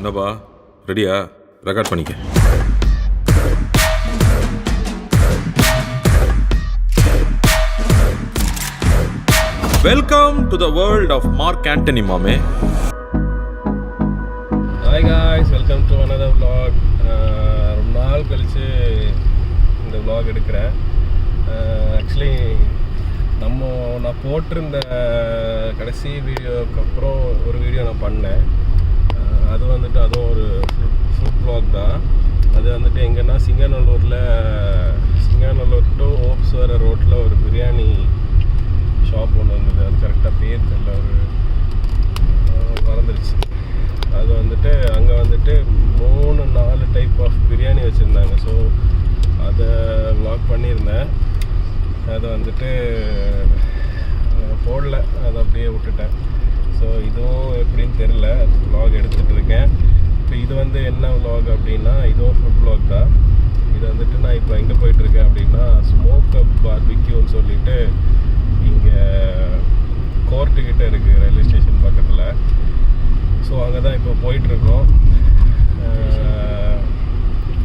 என்னப்பா ரெடியா? ரெக்கார்ட் பண்ணிக்க. Welcome to the world of Mark Antony மாமே. Hi guys, welcome to another vlog. ரொம்ப நாள் கழித்து இந்த vlog எடுக்கிறேன். ஆக்சுவலி நான் போட்டிருந்த கடைசி வீடியோக்கு அப்புறம் ஒரு வீடியோ நான் பண்ணேன். அது வந்துட்டு அதுவும் ஒரு ஃபுட் vlog தான். அது வந்துட்டு எங்கன்னா சிங்காநல்லூர் டு ஓப்ஸ் வர ரோட்டில் ஒரு பிரியாணி ஷாப் ஒன்று இருந்தது. அது கரெக்டாக பேர் தெரியல, ஒரு மறந்துடுச்சு. அது வந்துட்டு அங்கே வந்துட்டு 3-4 டைப் ஆஃப் பிரியாணி வச்சுருந்தாங்க. ஸோ அதை vlog பண்ணியிருந்தேன். அதை வந்துட்டு போடல, அதை அப்படியே விட்டுட்டேன். ஸோ இதுவும் எப்படின்னு தெரில, vlog எடுத்துகிட்டு இருக்கேன். இப்போ இது வந்து என்ன vlog அப்படின்னா, இதுவும் ஃபுட் vlog தான். இது வந்துட்டு நான் இப்போ எங்கே போயிட்டுருக்கேன் அப்படின்னா, ஸ்மோக் அப் பார்பிக்யூன்னு சொல்லிட்டு இங்கே கோர்ட்டுக்கிட்ட இருக்குது, ரயில்வே ஸ்டேஷன் பக்கத்தில். ஸோ அங்கே தான் இப்போ போயிட்டுருக்கோம்.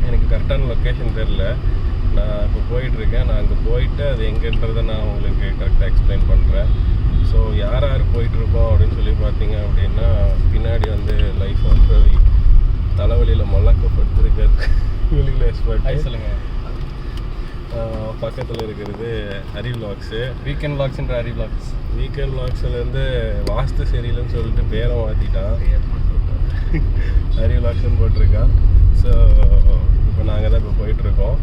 எனக்கு கரெக்டான லொக்கேஷன் தெரில, நான் இப்போ போயிட்டுருக்கேன். நான் அங்கே போயிட்டு அது எங்கேன்றதை நான் உங்களுக்கு கரெக்டாக எக்ஸ்பிளைன் பண்ணுறேன். ஸோ யார் போயிட்டுருக்கோம் அப்படின்னு சொல்லி பார்த்தீங்க அப்படின்னா, பின்னாடி வந்து லைஃப் ஆஃப் ரவி தலைவலியில் மொல்லாக்கப்படுத்திருக்காரு. வெளியில் எக்ஸ்பர்ட் சொல்லுங்கள். பக்கத்தில் இருக்கிறது ஹரி விலாக்ஸு, வீக்கெண்ட் விலாக்ஸ்ன்ற ஹரி விலாக்ஸ். வீக்கெண்ட் விலாக்ஸ்லேருந்து வாஸ்து சரியில்லைன்னு சொல்லிட்டு பேரை மாற்றிட்டான், ஹரி விலாக்ஸ்ன்னு போட்டிருக்கான். ஸோ இப்போ நாங்கள் தான் இப்போ போயிட்டுருக்கோம்.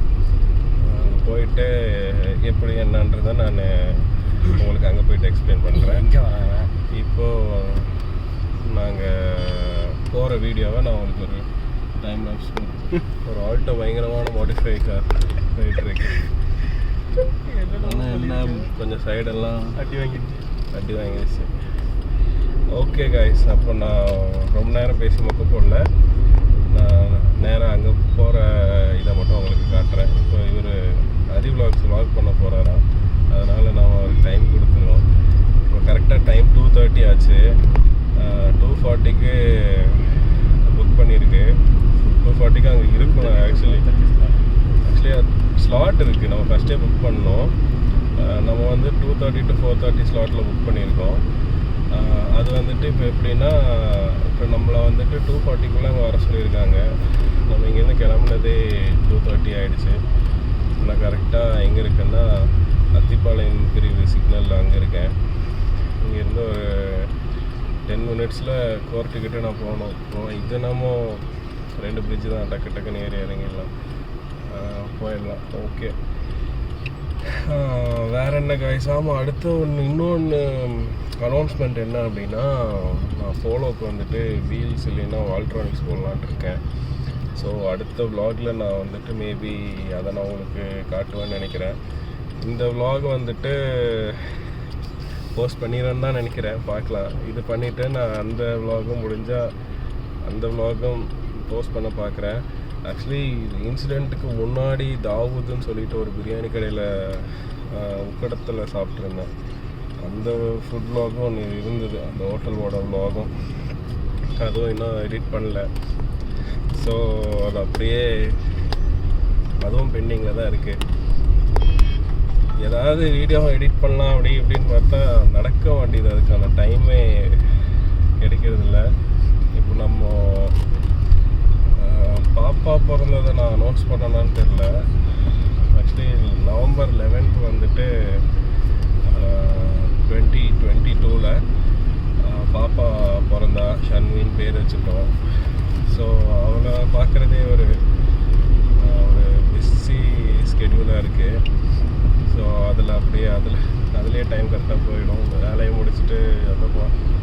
அங்கே போயிட்டு எப்படி என்னன்றதை நான் உங்களுக்கு அங்கே போயிட்டு எக்ஸ்பிளைன் பண்ணுறேன். இங்கே வராங்க. இப்போது நாங்கள் போகிற வீடியோவை நான் உங்களுக்கு ஒரு டைம் லாப்ஸ் ஒரு ஆல்ட்டோ பயங்கரமான மாடிஃபை கார் போயிட்டுருக்கு. என்ன கொஞ்சம் சைடெல்லாம் அடி வாங்கிடுச்சு. ஓகே காய்ஸ், அப்போ நான் ரொம்ப நேரம் பேசி மொக்க போடல. நான் நேராக அங்கே போகிற இதை மட்டும் உங்களுக்கு காட்டுறேன். இப்போ இவர் ஹரி விலாக்ஸ் வாக் பண்ண போகிறாராம். அதனால் நான் ஒரு டைம் கொடுத்துருவோம். இப்போ கரெக்டாக டைம் 2:30 ஆச்சு. 2:40க்கு புக் பண்ணியிருக்கு. 2:40க்கு அங்கே இருக்கணும். ஆக்சுவலி ஸ்லாட் இருக்குது, நம்ம ஃபஸ்ட்டே புக் பண்ணோம். நம்ம வந்து 2:30 to 4:30 ஸ்லாட்டில் புக் பண்ணியிருக்கோம். அது வந்துட்டு இப்போ எப்படின்னா, இப்போ நம்மளை வந்துட்டு 2:40க்குள்ளே அங்கே வர சொல்லியிருக்காங்க. நம்ம இங்கேருந்து கிளம்புனதே 2:30 ஆகிடுச்சு. நான் கரெக்டாக எங்கே இருக்கேன்னா, அத்திப்பாளையம் பிரிவு சிக்னலில் அங்கே இருக்கேன். இங்கேருந்து ஒரு 10 மினிட்ஸில் கோர்ட்டுக்கிட்ட நான் போகணும். இது நம்ம 2 பிரிட்ஜு தான், டக்கு டக்குன்னு ஏறி இறங்கிடலாம், போயிடலாம். ஓகே, வேறு என்ன காய்ஸ்? ஆமாம், அடுத்து இன்னொன்று அனௌன்ஸ்மெண்ட் என்ன அப்படின்னா, நான் போலோவுக்கு வந்துட்டு வீல்ஸ் இல்லைன்னா வால்ட்ரானிக்ஸ் போடலான்ட்டு இருக்கேன். ஸோ அடுத்த விலாகில் நான் வந்துட்டு மேபி அதை நான் உங்களுக்கு காட்டுவேன்னு நினைக்கிறேன். இந்த விலாக் வந்துட்டு போஸ்ட் பண்ணிடுறேன்னு தான் நினைக்கிறேன், பார்க்கலாம். இது பண்ணிவிட்டு நான் அந்த விலாகும் முடிஞ்சால் அந்த விலாகும் போஸ்ட் பண்ண பார்க்குறேன். ஆக்சுவலி இன்சிடெண்ட்டுக்கு முன்னாடி தாவூதுன்னு சொல்லிட்டு ஒரு பிரியாணி கடையில் உக்கடத்தில் சாப்பிட்ருந்தேன். அந்த ஃபுட் விலாகும் ஒன்று இருந்தது, அந்த ஹோட்டலோட விலாகும். அதுவும் இன்னும் எடிட் பண்ணல. ஸோ அது அப்படியே அதுவும் பெண்டிங்கில் தான் இருக்குது. ஏதாவது வீடியோ எடிட் பண்ணலாம் அப்படி இப்படின்னு பார்த்தா நடக்க மாட்டேது, அதுக்கான டைமே கிடைக்கிறதில்ல. இப்போ நம்ம பாப்பா பிறந்ததை நான் அனௌன்ஸ் பண்ணனான்னு தெரில. ஆக்சுவலி November 11th வந்துட்டு 2022 பாப்பா பிறந்தா. ஷன்வின் பேர் வச்சுட்டோம். ஸோ அவளை பார்க்குறதே ஒரு பிஸி ஸ்கெடியூலாக இருக்குது. ஸோ அதுலேயே டைம் கரெக்டாக போயிடும். வேலையை முடிச்சுட்டு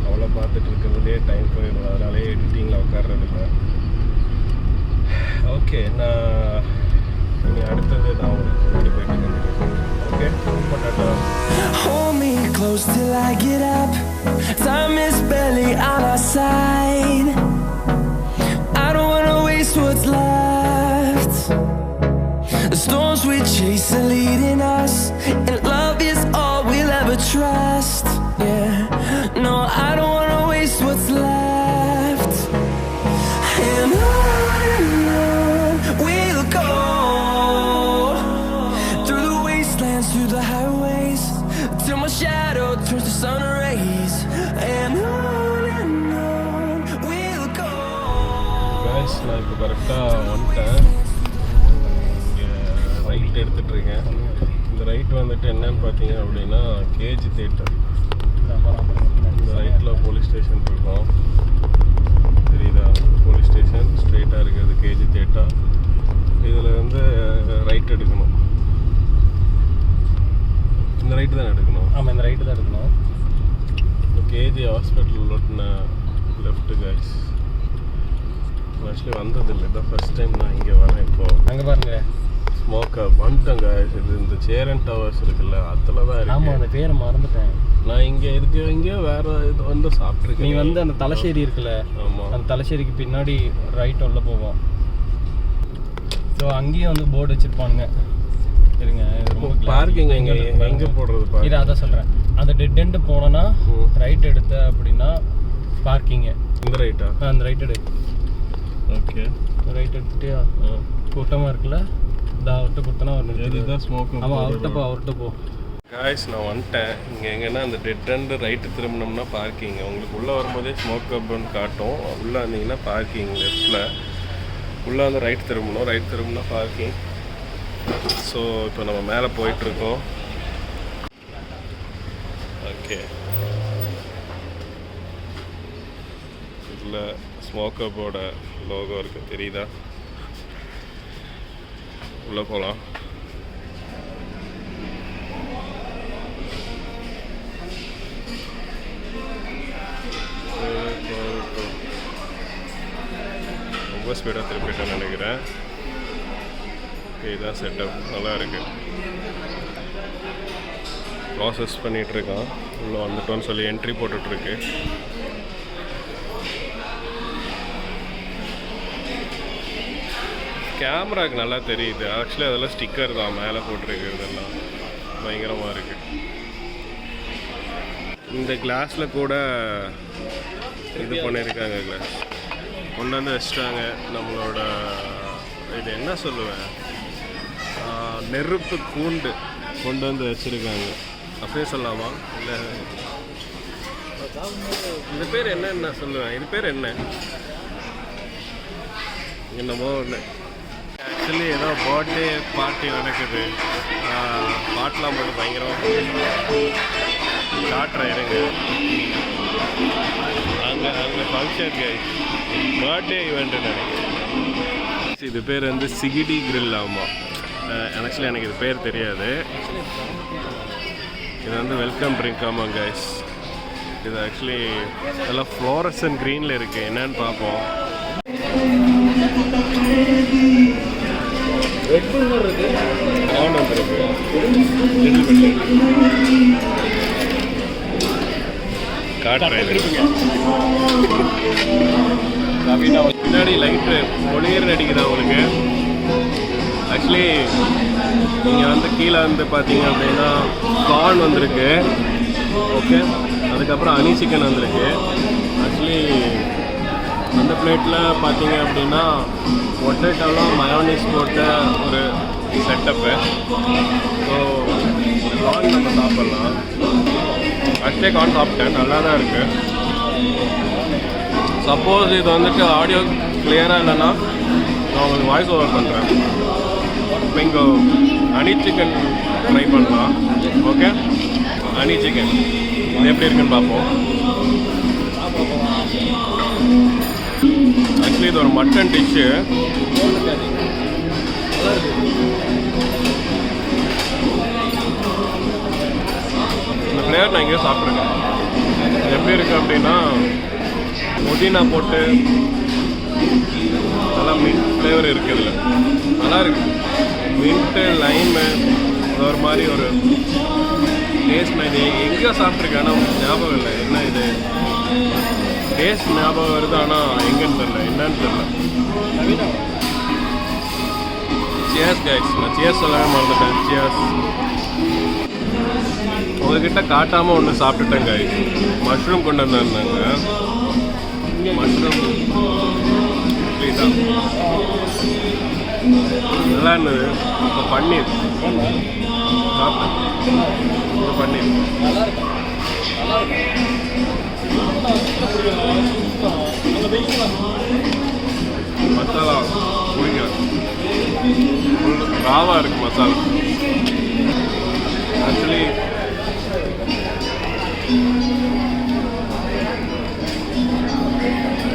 அவளை பார்த்துட்டு இருக்கிறதுலே டைம் போயிடும். அதனாலே எடிட்டிங்கில் உட்கார்றதில்லை. ஓகே, நான் இனி அடுத்தது நான் உங்களுக்கு போயிட்டு okay. Hold me close till I get up. Time is barely on our side. I don't wanna waste what's left. The storms we chase are leading us, and love is all we'll ever trust. Yeah, no, I don't wanna waste what's left. Guys, நான் இப்போ கரெக்டாக வந்துட்டேன். இங்கே right எடுத்துகிட்ருக்கேன். இந்த right வந்துட்டு என்னன்னு பார்த்தீங்க அப்படின்னா கேஜி தேட்டர். இந்த ரைட்டில் போலீஸ் ஸ்டேஷன் இருக்கும், தெரியுதா? போலீஸ் ஸ்டேஷன் ஸ்ட்ரெயிட்டாக இருக்கிறது கேஜி தேட்டர். இதில் வந்து ரைட் எடுக்கணும். இந்த ரைட்டு தான் எடுக்கணும். ஆமாம், இந்த ரைட்டு தான் எடுக்கணும். இப்போ கேஜி ஹாஸ்பிட்டல் ஒட்டின லெஃப்ட்டு கைஸ். ஆக்சுவலி வந்ததில்லை, இதான் ஃபர்ஸ்ட் டைம் நான் இங்கே வரேன். இப்போது அங்கே பாருங்க, ஸ்மோக்கை வந்துட்டேன் கைஸ். இது இந்த சேரன் டவர்ஸ் இருக்குல்ல, அதில் தான் இருக்கு. ஆமாம், அந்த பேரை மறந்துட்டேன் நான் இங்கே இதுக்கு இங்கே வேறு இது வந்து சாப்பிட்ருக்கேன். நீ வந்து அந்த தலശ്ശേരി இருக்குல்ல, ஆமாம், அந்த தலശ്ശേരിக்கு பின்னாடி ரைட் உள்ள போவோம். ஸோ அங்கேயும் வந்து போர்டு வச்சுருப்பானுங்க. இருங்க, பார்க்கிங் எங்கே போடுறது இது பாரு. அதான் சொல்கிறேன். அந்த டெட் எண்டு போனோன்னா ரைட் எடுத்த அப்படின்னா பார்க்கிங்கு. இந்த ரைட்டா? அந்த ரைட் எடு. ஓகே, ரைட் எடுத்துட்டியா? கூட்டமாக இருக்குல்ல, அவர்கிட்ட கொடுத்தனா ஒரு இதுதான் ஸ்மோக். ஆமாம், அவர்கிட்ட போ. காய்ஸ், நான் வந்துட்டேன். இங்கே எங்கன்னா அந்த டெட் அண்டு ரைட்டு திரும்பினோம்னா பார்க்கிங். உங்களுக்கு உள்ளே வரும்போதே ஸ்மோக் கப்னு காட்டும். உள்ளே வந்தீங்கன்னா பார்க்கிங் லெஃப்டில். உள்ளே வந்து ரைட் திரும்பணும். ரைட் திரும்பினா பார்க்கிங். ஸோ இப்போ நம்ம மேலே போயிட்டுருக்கோம். ஓகே, இதில் ஸ்மோக் கப்போட லோகோ இருக்குது, தெரியுதா? உள்ளே போகலாம். ரொம்ப ஸ்பீடாக திருப்பிட்டேன்னு நினைக்கிறேன். இதுதான் செட்டப், நல்லா இருக்குது. ப்ராசஸ் பண்ணிகிட்ருக்கான். உள்ளே வந்துட்டோன்னு சொல்லி என்ட்ரி போட்டுட்ருக்கு. கேமராவுக்கு நல்லா தெரியுது. ஆக்சுவலி அதெல்லாம் ஸ்டிக்கர் தான் மேலே போட்டிருக்கிறதெல்லாம். பயங்கரமாக இருக்குது. இந்த கிளாஸில் கூட இது பண்ணியிருக்காங்க. கிளாஸ் கொண்டு வந்து வச்சிட்டாங்க. நம்மளோட இது என்ன சொல்லுவேன், நெருப்பு கூண்டு கொண்டு வந்து வச்சுருக்காங்க. அப்படியே சொல்லலாமா? இல்லை, இந்த பேர் என்னன்னு நான் சொல்லுவேன். இது பேர் என்ன, என்னமோ ஒன்று. ஆக்சுவலி ஏதோ பர்த்டே பார்ட்டி நடக்குது. பாட்டெலாம் போட்டு பயங்கரமாக காட்டுறேன் இருங்க. அங்கே ஃபங்க்ஷன் பர்த்டே ஈவெண்ட்டு நினைக்கிறேன். இது பேர் வந்து சிகிடி கிரில். ஆமாம், ஆக்சுவலி எனக்கு இது பேர் தெரியாது. இது வந்து வெல்கம் ட்ரிங்க். ஆமாம் கைஸ், இது ஆக்சுவலி எல்லாம் ஃப்ளோரசன் க்ரீனில் இருக்குது. என்னன்னு பார்ப்போம். ஆன் வந்துருக்கு. காட்டுறேன். பின்னாடி லைட்டு ஒளியர் அடிக்குதா உங்களுக்கு? ஆக்சுவலி இங்கே வந்து கீழே வந்து பார்த்தீங்க அப்படின்னா கார்ன் வந்திருக்கு. ஓகே, அதுக்கப்புறம் ஹனி சிக்கன் வந்திருக்கு. ஆக்சுவலி அந்த பிளேட்டில் பார்த்தீங்க அப்படின்னா பொட்டேட்டோலாம் மயோனீஸ் போட்ட ஒரு செட்டப்பு. ஸோ கார்ன் நம்ம சாப்பிட்லாம். ஃபஸ்ட்டே கார்ன் சாப்பிட்டேன், நல்லா தான் இருக்குது. சப்போஸ் இது வந்துட்டு ஆடியோ கிளியராக இல்லைன்னா நான் உங்களுக்கு வாய்ஸ் ஓவர் பண்ணுறேன். இப்போ இங்கே ஹனி சிக்கன் ட்ரை பண்ணலாம். ஓகே, ஹனி சிக்கன் இது எப்படி இருக்குன்னு பார்ப்போம். ஆக்சுவலி இது ஒரு மட்டன் டிஷ்ஷு. இந்த ஃப்ளேவர் நான் எங்கேயோ சாப்பிட்ருக்கேன். இது எப்படி இருக்குது அப்படின்னா புதினா போட்டு நல்லா மின்ட் ஃப்ளேவர் இருக்குது. இதில் நல்லா இருக்குது. மின்ட்டு, லைமு, ஒரு மாதிரி ஒரு டேஸ்ட். நான் இது எங்கேயோ சாப்பிட்ருக்கேன், ஆனால் ஞாபகம் இல்லை என்ன இது. டேஸ்ட் ஞாபகம் வருது, ஆனால் எங்கேன்னு தெரில, என்னன்னு தெரில. சியர்ஸ் கைஸ், நான் சியர்ஸ் சொல்லவே மறந்துட்டேன். சியர்ஸ். உங்ககிட்ட காட்டாமல் ஒன்று சாப்பிட்டுட்டேன் கைஸ். மஷ்ரூம் கொண்டு வந்திருந்தாங்க. மஷ்ரூம் தான் நல்லா இருந்தது. இப்போ பன்னீர் சாப்பிட்டேன். இப்போ பன்னீர் மசாலா பிடிக்கல, ராவாக இருக்குது மசாலா. ஆக்சுவலி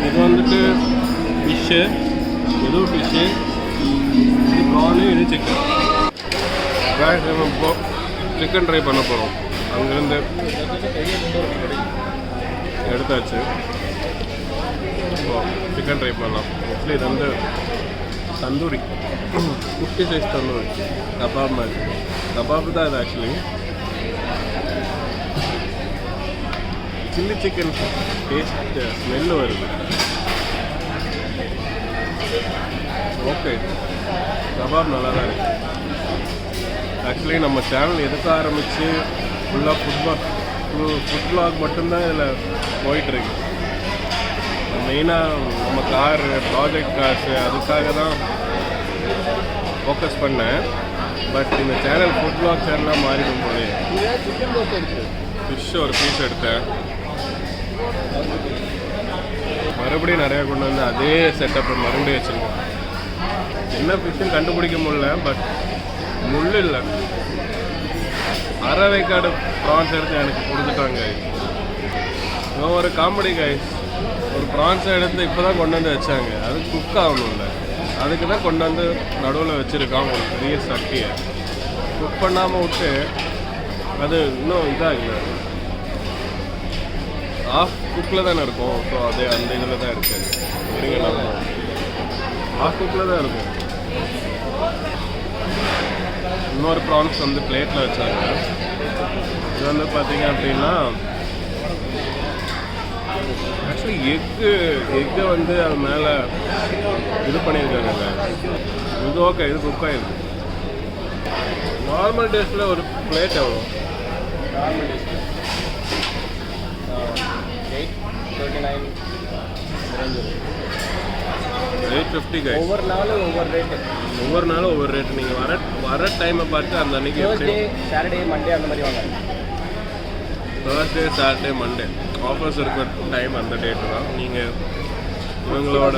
இது வந்துட்டு ஃபிஷ்ஷு, எதுவும் ஃபிஷ்ஷு, இது ப்ரானு, இது சிக்கன். நம்ம இப்போ சிக்கன் ட்ரை பண்ண போகிறோம். அங்கேருந்து எடுத்தாச்சு. சிக்கன் ட்ரை பண்ணலாம். ஆக்சுவலி இது வந்து தந்தூரி, குட்டி சைஸ் தந்தூரி, கபாப் மாதிரி. கபாப் தான் இது actually. Chilli chicken taste smell வருது. ஓகே, கபாப் நல்லா தான் இருக்குது. ஆக்சுவலி நம்ம சேனல் எதுக்கு ஆரம்பித்து ஃபுல்லாக ஃபுட் வ்ளாக் மட்டும்தான் இதில் போயிட்டுருக்கு. மெயினாக நம்ம கார் ப்ராஜெக்ட் காசு அதுக்காக தான் ஃபோக்கஸ் பண்ணேன். பட் இந்த சேனல் ஃபுட் வ்ளாக் சேனலாக மாறிடும் போது ஃபிஷ் ஒரு பீஸ் எடுத்தேன், மறுபடியும் நிறையா கொண்டு வந்து அதே செட்டப்பை மறுபடியும் வச்சுருக்கேன். என்ன ஃபிஷ்ஷுன்னு கண்டுபிடிக்க முடியல, பட் முள் இல்லை. அரை வேக்காடு ப்ரான்ஸ் எடுத்து எனக்கு கொடுத்துட்டாங்க. இவன் ஒரு காமெடி கைஸ், ஒரு ப்ரான்ஸை எடுத்து இப்போ தான் கொண்டு வந்து வச்சாங்க. அது குக் ஆகணும்ல, அதுக்கு தான் கொண்டு வந்து நடுவில் வச்சுருக்கான் ஒரு பெரிய சட்டியை. குக் பண்ணாமல் விட்டு அது இன்னும் இதாகல, ஆஃப் குக்கில் தானே இருக்கும். ஸோ அது அந்த இதில் தான் இருக்குது. ஆஃப் குக்கில் தான் இருக்கும். இன்னொரு ப்ரான்ஸ் வந்து பிளேட்டில் வச்சாங்க. இது வந்து பார்த்தீங்க அப்படின்னா ஆக்சுவலி எக்கை வந்து அது மேலே இது பண்ணியிருக்காங்க. இது ஓகே, இது குக் ஆகிருக்கு. நார்மல் டேஸ்ட்டில் ஒரு பிளேட் எவ்வளோ? நார்மல் டேஸ்ட் 839 850 கை. ஒவ்வொரு நாளும் ஒவ்வொரு ரேட்டு. ஒவ்வொரு நாளும் ஒவ்வொரு ரேட்டு. நீங்கள் வர டைமை பார்த்து அந்த அன்றைக்கி தேர்ஸ்டே, சாட்டர்டே, மண்டே அந்த மாதிரி வாங்க. தேர்ஸ்டே, சாட்டர்டே, மண்டே ஆஃபர்ஸ் இருக்கிற டைம் அந்த டேட்டு தான். நீங்கள் இவங்களோட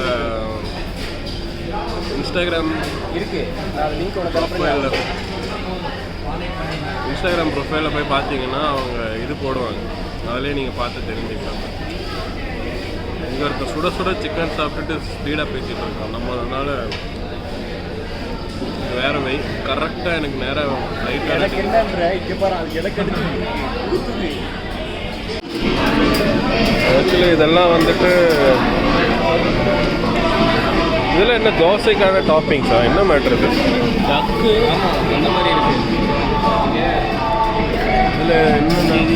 இன்ஸ்டாகிராம் இருக்குது, நான் லிங்க் ஒன்று ப்ரொஃபைலில் இன்ஸ்டாகிராம் ப்ரொஃபைலில் போய் பார்த்தீங்கன்னா அவங்க இது போடுவாங்க. அதிலே நீங்கள் பார்த்து தெரிஞ்சுக்கலாம். இங்கே இருக்க சுட சுட சிக்கன் சாப்பிட்டுட்டு ஸ்பீடாக பேசிகிட்டு இருக்கோம் நம்ம. அதனால் வேறு கரெக்டாக எனக்கு நேராக லைட்டாக ஆக்சுவலி இதெல்லாம் வந்துட்டு இதில் என்ன தோசைக்கான டாப்பிங்ஸா என்ன மேட்ரு? டக்கு அந்த மாதிரி இருக்குது. இதில் இன்னும்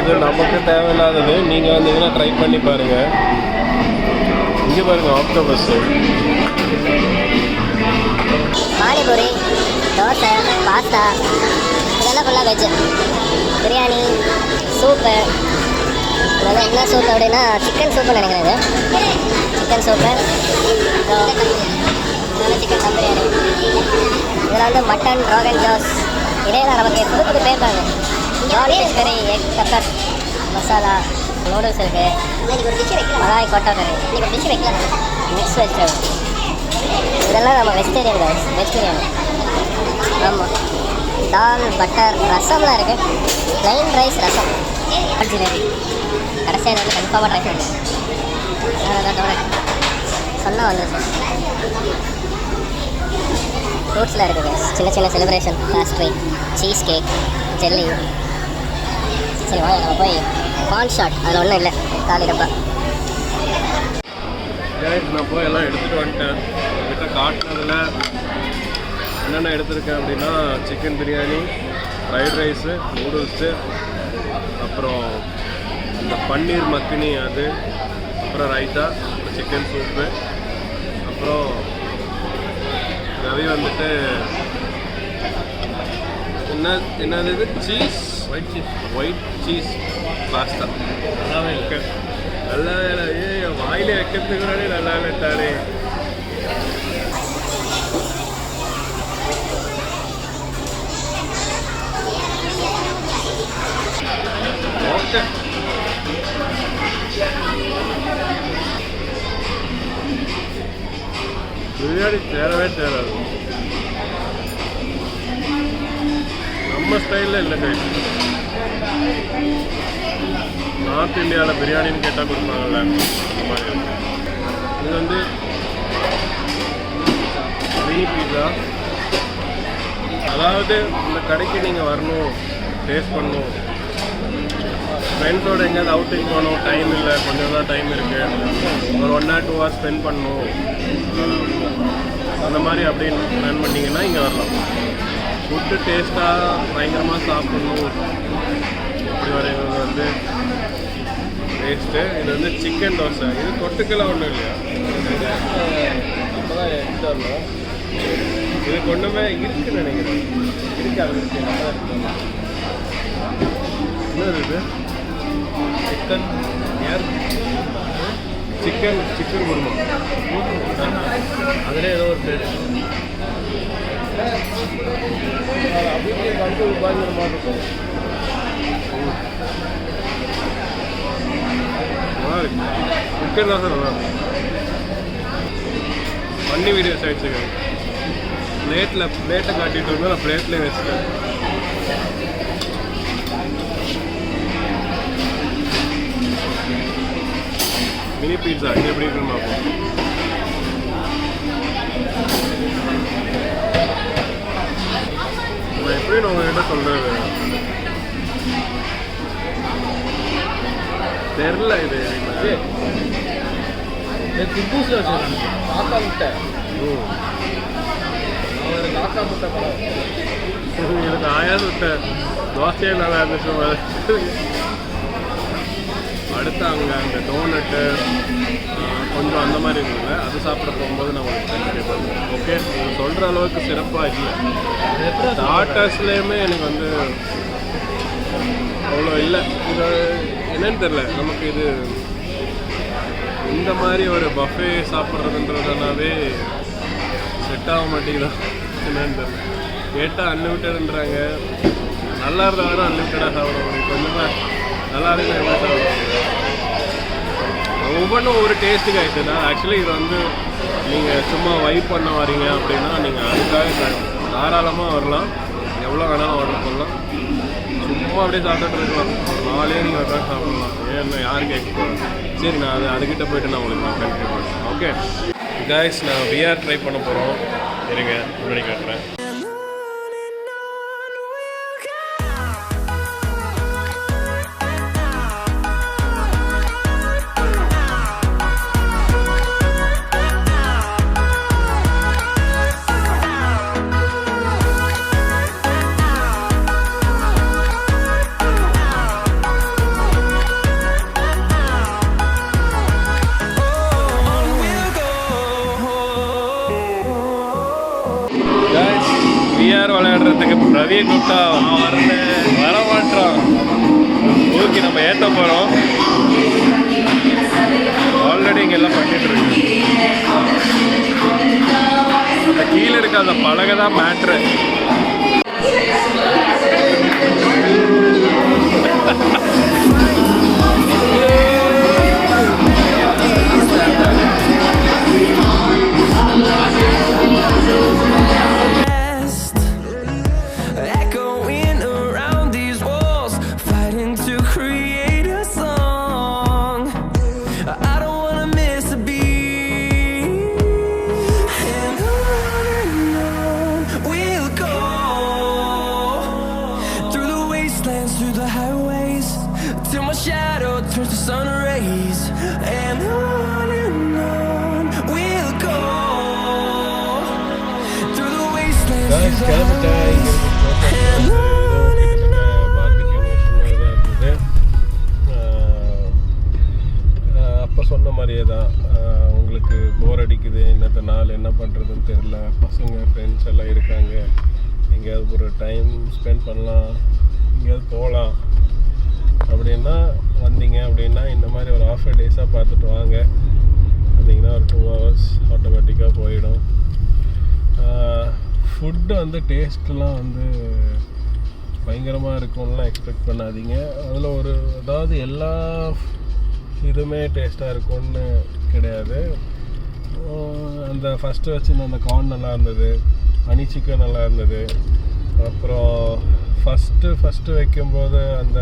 இது நமக்கு தேவையில்லாதது. நீங்கள் வந்தீங்கன்னா ட்ரை பண்ணி பாருங்கள். இங்கே பாருங்கள், ஆக்டோபஸ், பானிபூரி, தோசை, பாஸ்தா, இதெல்லாம் ஃபுல்லாக வெஜ்ஜு. பிரியாணி, சூப்பு. இதெல்லாம் என்ன சூப்பு அப்படின்னா சிக்கன் சூப்புன்னு நினைக்கிறேன். இது சிக்கன் சூப்பு, சிக்கன் தம் பிரியாணி. இதில் வந்து மட்டன், ரோகன் ஜோஸ். இதே தான் நமக்கு புது புது பேர் பாருங்க. ப்ரான் ஃபிஷ் கறி, எக் பெப்பர் மசாலா, நூடுல்ஸ் இருக்குது, மலாய் கோட்டா கறி, மிக்ஸ் வெஜிடபிள். இதெல்லாம் நம்ம வெஜிடேரியன் ரைஸ், வெஜ் பிரியாணி. ஆமாம், தால், பட்டர், ரசம்லாம் இருக்குது. ப்ளைன் ரைஸ், ரசம், ஜிலேபி. கடைசியாக வந்து கன்ஃபார்மாக ட்ரை பண்ணி வேறு ஏதாவது டோனட் சொன்னால் வந்துச்சு. ஃப்ரூட்ஸில் இருக்குது சின்ன சின்ன celebration, pastry, cheese cake, jelly. சரி வாங்க நம்ம போய் பான் ஷாட், அதில் ஒன்றும் இல்லை, காலி டப்பா. நான் போய் எல்லாம் எடுத்துகிட்டு வந்துட்டேன். என்கிட்ட காட்டினதில் என்னென்ன எடுத்திருக்கேன் அப்படின்னா chicken biryani, fried rice, noodles, அப்புறம் இந்த பன்னீர் மக்கினி, அது அப்புறம் ரைத்தா, சிக்கன் சூப்பு, அப்புறம் ரவி வந்துட்டு என்னது இது சீஸ், ஒயிட் சீஸ் பாஸ்தா. நல்லாவே இருக்கு. நல்லா வாயிலே வைக்கிறதுக்கு நல்லா இட்டாரு. ஓகே, பிரியாணி தேரவே தேராது. நம்ம ஸ்டைலில் இல்லை கை. நார்த் இந்தியாவில் பிரியாணின்னு கேட்டால் கொடுப்பாங்கல்ல, அந்த மாதிரி இருக்கு. இது வந்து மினி பீஸா. அதாவது இந்த கடைக்கு நீங்கள் வரணும், டேஸ்ட் பண்ணணும், ஃப்ரெண்ட்ஸோடு எங்கேயாவது அவுட்டிங் போகணும், டைம் இல்லை, கொஞ்சம் தான் டைம் இருக்குது, ஒரு 1 or 2 hours ஸ்பெண்ட் பண்ணணும், அந்த மாதிரி அப்படின்னு பிளான் பண்ணிங்கன்னா இங்கே வரலாம். ஃபுட்டு டேஸ்ட்டாக பயங்கரமாக சாப்பிடணும் இப்படி வரைகிறது வந்து டேஸ்ட்டு. இது வந்து சிக்கன் தோசை. இது தொட்டுக்கெல்லாம் ஒன்றும் இல்லையா, நம்ம தான் எடுத்து வரணும். இதுக்கு ஒன்றுமே இருக்குன்னு நினைக்கிறேன். இருக்காது, இருக்கு, நம்ம தான் எடுத்து வரணும். என்ன இருக்குது? சிக்கன் ஏர் சிக்கன் குருமா. அதில் ஏதோ ஒரு பேர் அப்படியே கண்டு பயங்கர மாதிரி இருக்கும். நல்லா இருக்கு. சிக்கன் தான் சார் நல்லா இருக்கும். பண்ணி வீடியோ சைட்ஸுக்கு பிளேட்டை காட்டிட்டு இருந்தால் நான் பிளேட்லேயே வச்சுட்டேன். மினி பீட்சா இது எப்படி இருக்குன்னு பார்ப்போம். நான் எப்படி நான் உங்ககிட்ட சொல்கிறது தெரில. இது குப்பூஸில் வச்சுருக்காங்க காக்கா முட்டை. ஒரு காக்கா முட்டை படம் எனக்கு ஆயாது விட்ட தோசையே நல்லா இருந்துச்சு. அடுத்து அங்கே அந்த டோனட்டு கொஞ்சம் அந்த மாதிரி இருந்தது. அது சாப்பிட போகும்போது நான் உங்களுக்கு கண்டிப்பாக பண்ணுவேன். ஓகே, நீங்கள் சொல்கிற அளவுக்கு சிறப்பாக இல்லை. ஸ்டார்டர்ஸ்லேயுமே எனக்கு வந்து அவ்வளோ இல்லை. இது என்னன்னு தெரில, நமக்கு இது இந்த மாதிரி ஒரு பஃபே சாப்பிட்றதுன்றதுனாவே செட் ஆக மாட்டேங்குதா என்னன்னு தெரில. கேட்டால் அன்லிமிட்டடுன்றாங்க. நல்லா இருந்தால் வேணால் அன்லிமிட்டடாக சாப்பிட முடியும். கொஞ்சமாக நல்லா இருக்கு என்ன சாப்பிடுவாங்க. ஒவ்வொன்றும் ஒரு டேஸ்ட்டுக்கு ஆகிடுச்சுன்னா ஆக்சுவலி இது வந்து நீங்கள் சும்மா வைப் பண்ண வரீங்க அப்படின்னா நீங்கள் அதுக்காக தாராளமாக வரலாம். எவ்வளோ வேணாலும் ஆர்டர் பண்ணலாம். சும்மா அப்படியே சாப்பிட்டுட்டு இருக்கலாம். ஒரு 4 நீங்கள் உட்காந்து சாப்பிடலாம். ஏன்னா யாரும் கேட்க. சரி, நான் அதுக்கிட்ட போய்ட்டு நான் உங்களுக்கு நான் கண்டினியூ பண்ணுறேன். ஓகே கைஸ், நான் VR ட்ரை பண்ண போகிறோம். இருங்க, முன்னாடி காட்டுறேன். VR விளையாடுறதுக்கு பிரவியை கூப்பிட்டா வர மாட்டான். ஓகே, நம்ம ஏற்ற போகிறோம். ஆல்ரெடி இங்கே எல்லாம் பண்ணிட்டு இருக்கு. அந்த கீழே இருக்க அந்த பலகை தான் மேட்ரு. அப்போ சொன்ன மாதிரியே தான். உங்களுக்கு போர் அடிக்குது, இன்னத்த நாள் என்ன பண்ணுறதுன்னு தெரில, பசங்க ஃப்ரெண்ட்ஸ் எல்லாம் இருக்காங்க, எங்கேயாவது ஒரு டைம் ஸ்பெண்ட் பண்ணலாம், எங்கேயாவது போகலாம் அப்படின்னா வந்தீங்க அப்படின்னா இந்த மாதிரி ஒரு ஆஃபர் டேஸாக பார்த்துட்டு வாங்க. வந்தீங்கன்னா ஒரு 2 hours ஆட்டோமேட்டிக்காக போயிடும். ஃபுட்டு வந்து டேஸ்ட்லாம் வந்து பயங்கரமாக இருக்கும்லாம் எக்ஸ்பெக்ட் பண்ணாதீங்க. அதில் அதாவது எல்லா இதுவுமே டேஸ்ட்டாக இருக்கும்னு கிடையாது. அந்த ஃபஸ்ட்டு வச்சுருந்த அந்த கார்ன் நல்லா இருந்தது, ஹனி சிக்கன் நல்லா இருந்தது. அப்புறம் ஃபஸ்ட்டு வைக்கும்போது அந்த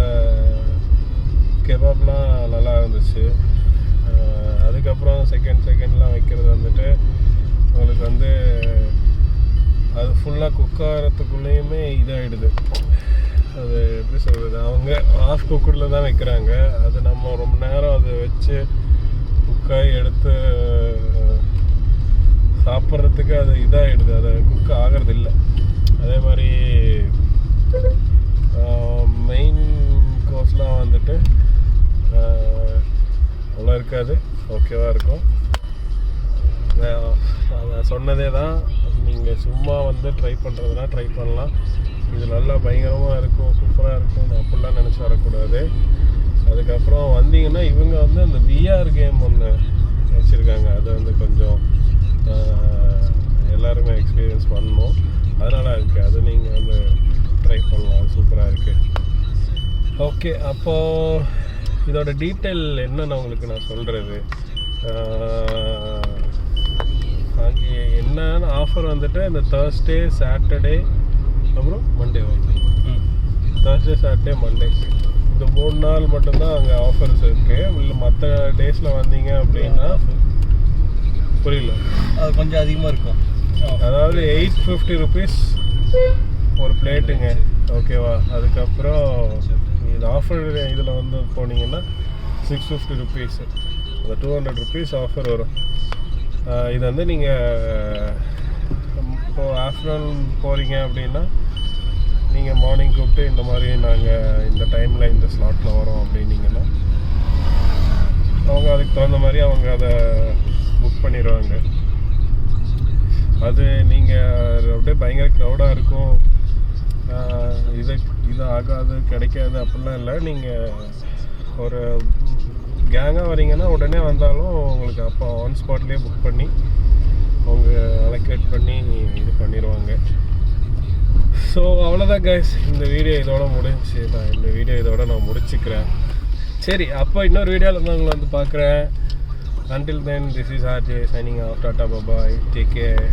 கெபாப்லாம் நல்லா இருந்துச்சு. அதுக்கப்புறம் செகண்ட்லாம் வைக்கிறது வந்துட்டு உங்களுக்கு வந்து அது ஃபுல்லாக குக் ஆகிறதுக்குள்ளேயுமே இதாகிடுது. அது எப்படி சொல்கிறது, அவங்க ஆஃப் குக்கரில் தான் வைக்கிறாங்க. அது நம்ம ரொம்ப நேரம் அதை வச்சு குக்காகி எடுத்து சாப்பிட்றதுக்கு அது இதாகிடுது, அது குக் ஆகிறது இல்லை. அதே மாதிரி மெயின் கோர்ஸ்லாம் வந்துட்டு அவ்வளோ இருக்காது, ஓகேவாக இருக்கும். அதை சொன்னதே தான், நீங்கள் சும்மா வந்து ட்ரை பண்ணுறதுனா ட்ரை பண்ணலாம். இது நல்லா பயங்கரமாக இருக்கும், சூப்பராக இருக்கும், அப்படிலாம் நினச்சி வரக்கூடாது. அதுக்கப்புறம் வந்தீங்கன்னா இவங்க வந்து அந்த விஆர் கேம் ஒன்று வச்சுருக்காங்க, அது வந்து கொஞ்சம் எல்லாருமே எக்ஸ்பீரியன்ஸ் பண்ணணும். அதனால் இருக்குது, அது நீங்கள் வந்து ட்ரை பண்ணலாம், சூப்பராக இருக்குது. ஓகே, அப்போது இதோட டீட்டெயில் என்னன்னு உங்களுக்கு நான் சொல்கிறது. அங்கே என்னன்னு ஆஃபர் வந்துட்டு இந்த தேர்ஸ்டே, சாட்டர்டே, அப்புறம் மண்டே வந்து தேர்ஸ்டே, சாட்டர்டே, மண்டே இந்த 3 நாள் மட்டும்தான் அங்கே ஆஃபர்ஸ் இருக்குது. இல்லை மற்ற டேஸில் வந்தீங்க அப்படின்னா புரியல, அது கொஞ்சம் அதிகமாக இருக்கும். அதாவது 850 rupees ஒரு பிளேட்டுங்க, ஓகேவா. அதுக்கப்புறம் இது ஆஃபர் இதில் வந்து போனீங்கன்னா 650 rupees, அந்த 200 rupees ஆஃபர் வரும். இது வந்து நீங்கள் இப்போது ஆஃப்டர்நூன் போகிறீங்க அப்படின்னா நீங்கள் மார்னிங் கூப்பிட்டு இந்த மாதிரி நாங்கள் இந்த டைமில் இந்த ஸ்லாட்டில் வரோம் அப்படின்னீங்கன்னா அவங்க அதுக்கு தகுந்த மாதிரி அவங்க அதை புக் பண்ணிடுவாங்க. அது நீங்கள் அப்படியே பயங்கர க்ரௌடாக இருக்கும், இது ஆகாது கிடைக்காது அப்படிலாம் இல்லை. நீங்கள் ஒரு கேங்காக வரீங்கன்னா உடனே வந்தாலும் உங்களுக்கு அப்போ ஆன் ஸ்பாட்லேயே புக் பண்ணி அவங்க அலோகேட் பண்ணி இது பண்ணிடுவாங்க. ஸோ அவ்வளோதான் கைஸ், இந்த வீடியோ இதோட முடிஞ்சு நான் இந்த வீடியோ இதோட நான் முடிச்சுக்கிறேன். சரி, அப்போ இன்னொரு வீடியோவில் வந்து உங்களை வந்து பார்க்குறேன். Until then, this is RJ signing off. Tata, bye bye, take care.